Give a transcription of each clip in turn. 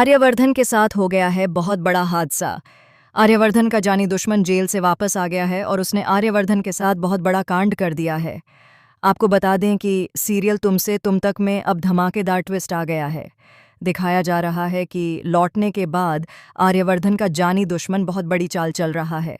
आर्यवर्धन के साथ हो गया है बहुत बड़ा हादसा। आर्यवर्धन का जानी दुश्मन जेल से वापस आ गया है और उसने आर्यवर्धन के साथ बहुत बड़ा कांड कर दिया है। आपको बता दें कि सीरियल तुमसे तुम तक में अब धमाकेदार ट्विस्ट आ गया है। दिखाया जा रहा है कि लौटने के बाद आर्यवर्धन का जानी दुश्मन बहुत बड़ी चाल चल रहा है।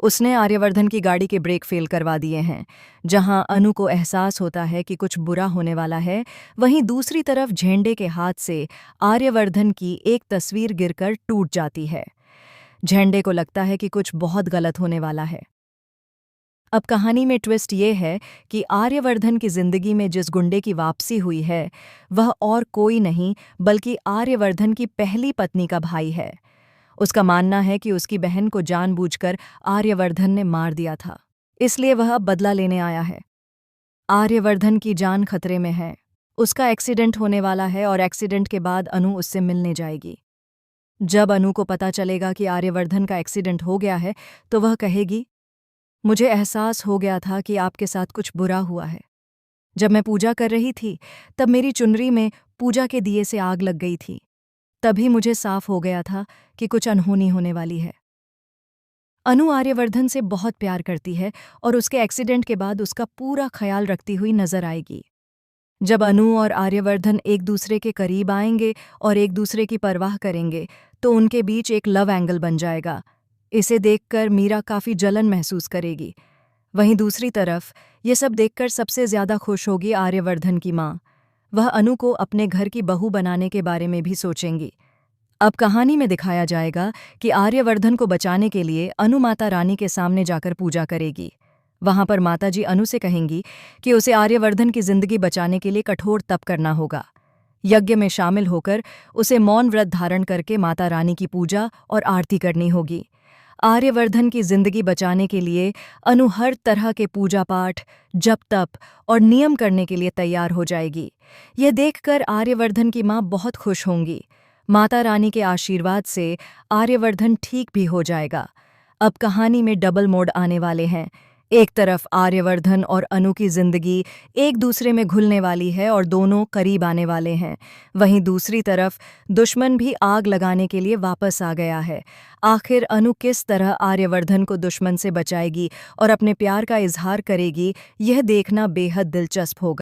उसने आर्यवर्धन की गाड़ी के ब्रेक फेल करवा दिए हैं। जहां अनु को एहसास होता है कि कुछ बुरा होने वाला है, वहीं दूसरी तरफ झेंडे के हाथ से आर्यवर्धन की एक तस्वीर गिरकर टूट जाती है। झेंडे को लगता है कि कुछ बहुत गलत होने वाला है। अब कहानी में ट्विस्ट ये है कि आर्यवर्धन की जिंदगी में जिस गुंडे की वापसी हुई है, वह और कोई नहीं बल्कि आर्यवर्धन की पहली पत्नी का भाई है। उसका मानना है कि उसकी बहन को जानबूझकर आर्यवर्धन ने मार दिया था, इसलिए वह अब बदला लेने आया है। आर्यवर्धन की जान खतरे में है। उसका एक्सीडेंट होने वाला है और एक्सीडेंट के बाद अनु उससे मिलने जाएगी। जब अनु को पता चलेगा कि आर्यवर्धन का एक्सीडेंट हो गया है, तो वह कहेगी, मुझे एहसास हो गया था कि आपके साथ कुछ बुरा हुआ है। जब मैं पूजा कर रही थी, तब मेरी चुनरी में पूजा के दिए से आग लग गई थी। तभी मुझे साफ हो गया था कि कुछ अनहोनी होने वाली है। अनु आर्यवर्धन से बहुत प्यार करती है और उसके एक्सीडेंट के बाद उसका पूरा ख्याल रखती हुई नजर आएगी। जब अनु और आर्यवर्धन एक दूसरे के करीब आएंगे और एक दूसरे की परवाह करेंगे, तो उनके बीच एक लव एंगल बन जाएगा। इसे देखकर मीरा काफी जलन महसूस करेगी। वहीं दूसरी तरफ ये सब देखकर सबसे ज्यादा खुश होगी आर्यवर्धन की माँ। वह अनु को अपने घर की बहू बनाने के बारे में भी सोचेंगी। अब कहानी में दिखाया जाएगा कि आर्यवर्धन को बचाने के लिए अनु माता रानी के सामने जाकर पूजा करेगी। वहां पर माताजी अनु से कहेंगी कि उसे आर्यवर्धन की जिंदगी बचाने के लिए कठोर तप करना होगा। यज्ञ में शामिल होकर उसे मौन व्रत धारण करके माता रानी की पूजा और आरती करनी होगी। आर्यवर्धन की जिंदगी बचाने के लिए अनु हर तरह के पूजा पाठ, जप तप और नियम करने के लिए तैयार हो जाएगी। यह देखकर आर्यवर्धन की माँ बहुत खुश होंगी। माता रानी के आशीर्वाद से आर्यवर्धन ठीक भी हो जाएगा। अब कहानी में डबल मोड आने वाले हैं। एक तरफ आर्यवर्धन और अनु की जिंदगी एक दूसरे में घुलने वाली है और दोनों करीब आने वाले हैं। वहीं दूसरी तरफ दुश्मन भी आग लगाने के लिए वापस आ गया है। आखिर अनु किस तरह आर्यवर्धन को दुश्मन से बचाएगी और अपने प्यार का इजहार करेगी, यह देखना बेहद दिलचस्प होगा।